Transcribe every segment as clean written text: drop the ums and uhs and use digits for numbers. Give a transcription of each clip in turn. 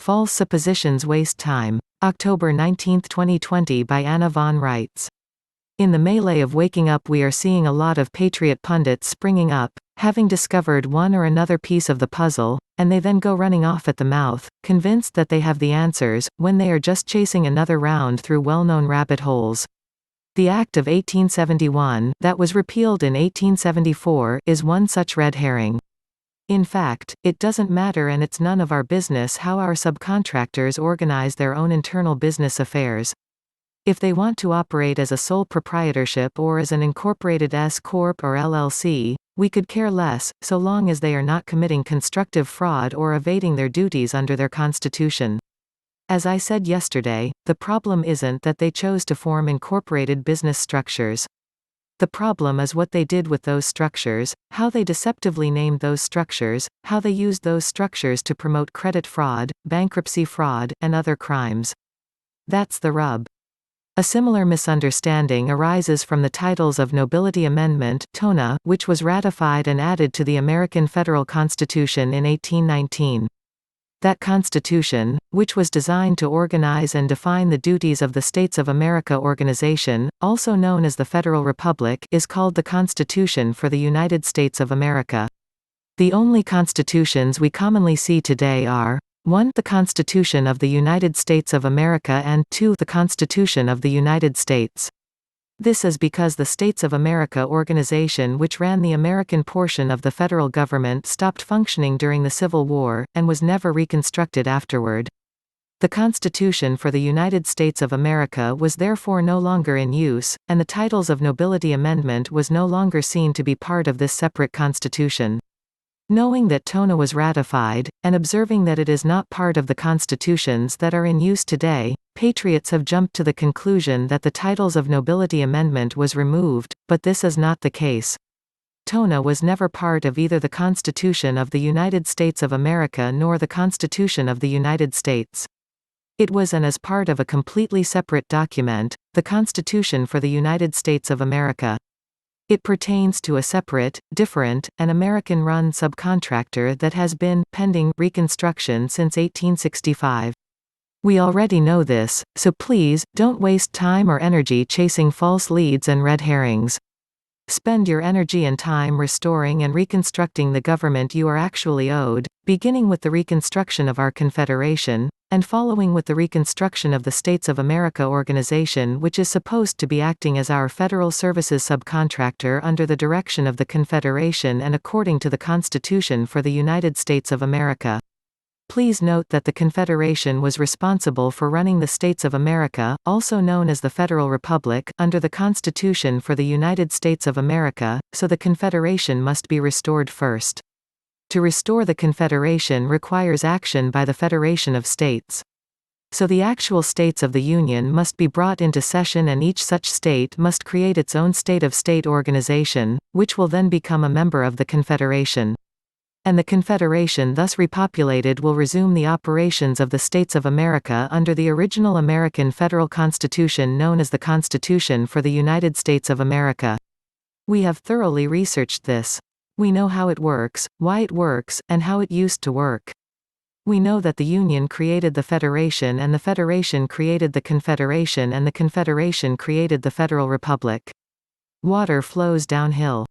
False Suppositions Waste Time. October 19, 2020 by Anna von Reitz. In the melee of waking up, we are seeing a lot of Patriot Pundits springing up, having discovered one or another piece of the puzzle, and they then go running off at the mouth, convinced that they have the answers, when they are just chasing another round through well-known rabbit holes. The Act of 1871, that was repealed in 1874, is one such red herring. In fact, it doesn't matter, and it's none of our business how our subcontractors organize their own internal business affairs. If they want to operate as a sole proprietorship or as an incorporated S Corp or LLC, we could care less, so long as they are not committing constructive fraud or evading their duties under their constitution. As I said yesterday, the problem isn't that they chose to form incorporated business structures. The problem is what they did with those structures, how they deceptively named those structures, how they used those structures to promote credit fraud, bankruptcy fraud, and other crimes. That's the rub. A similar misunderstanding arises from the Titles of Nobility Amendment (TONA), which was ratified and added to the American Federal Constitution in 1819. That Constitution, which was designed to organize and define the duties of the States of America organization, also known as the Federal Republic, is called the Constitution for the United States of America. The only constitutions we commonly see today are 1. The Constitution of the United States of America, and 2. The Constitution of the United States. This is because the States of America organization, which ran the American portion of the federal government, stopped functioning during the Civil War, and was never reconstructed afterward. The Constitution for the United States of America was therefore no longer in use, and the Titles of Nobility Amendment was no longer seen to be part of this separate constitution. Knowing that TONA was ratified, and observing that it is not part of the constitutions that are in use today, patriots have jumped to the conclusion that the Titles of Nobility Amendment was removed, but this is not the case. TONA was never part of either the Constitution of the United States of America nor the Constitution of the United States. It was and is part of a completely separate document, the Constitution for the United States of America. It pertains to a separate, different, and American-run subcontractor that has been pending reconstruction since 1865. We already know this, so please, don't waste time or energy chasing false leads and red herrings. Spend your energy and time restoring and reconstructing the government you are actually owed, beginning with the reconstruction of our Confederation, and following with the reconstruction of the States of America organization, which is supposed to be acting as our federal services subcontractor under the direction of the Confederation and according to the Constitution for the United States of America. Please note that the Confederation was responsible for running the States of America, also known as the Federal Republic, under the Constitution for the United States of America, so the Confederation must be restored first. To restore the Confederation requires action by the Federation of States. So the actual states of the Union must be brought into session, and each such state must create its own state-of-state organization, which will then become a member of the Confederation. And the Confederation, thus repopulated, will resume the operations of the States of America under the original American federal constitution known as the Constitution for the United States of America. We have thoroughly researched this. We know how it works, why it works, and how it used to work. We know that the Union created the Federation, and the Federation created the Confederation, and the Confederation created the Federal Republic. Water flows downhill.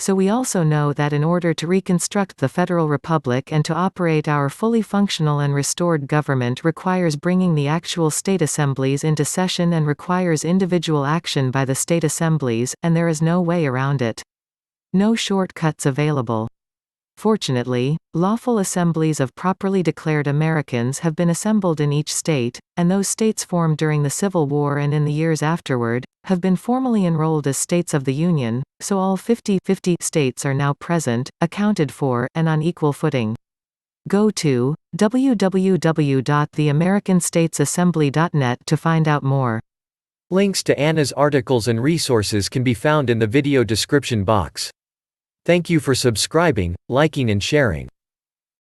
So we also know that in order to reconstruct the Federal Republic and to operate our fully functional and restored government requires bringing the actual state assemblies into session and requires individual action by the state assemblies, and there is no way around it. No shortcuts available. Fortunately, lawful assemblies of properly declared Americans have been assembled in each state, and those states formed during the Civil War and in the years afterward, have been formally enrolled as states of the Union, so all 50 states are now present, accounted for, and on equal footing. Go to www.theamericanstatesassembly.net to find out more. Links to Anna's articles and resources can be found in the video description box. Thank you for subscribing, liking and sharing.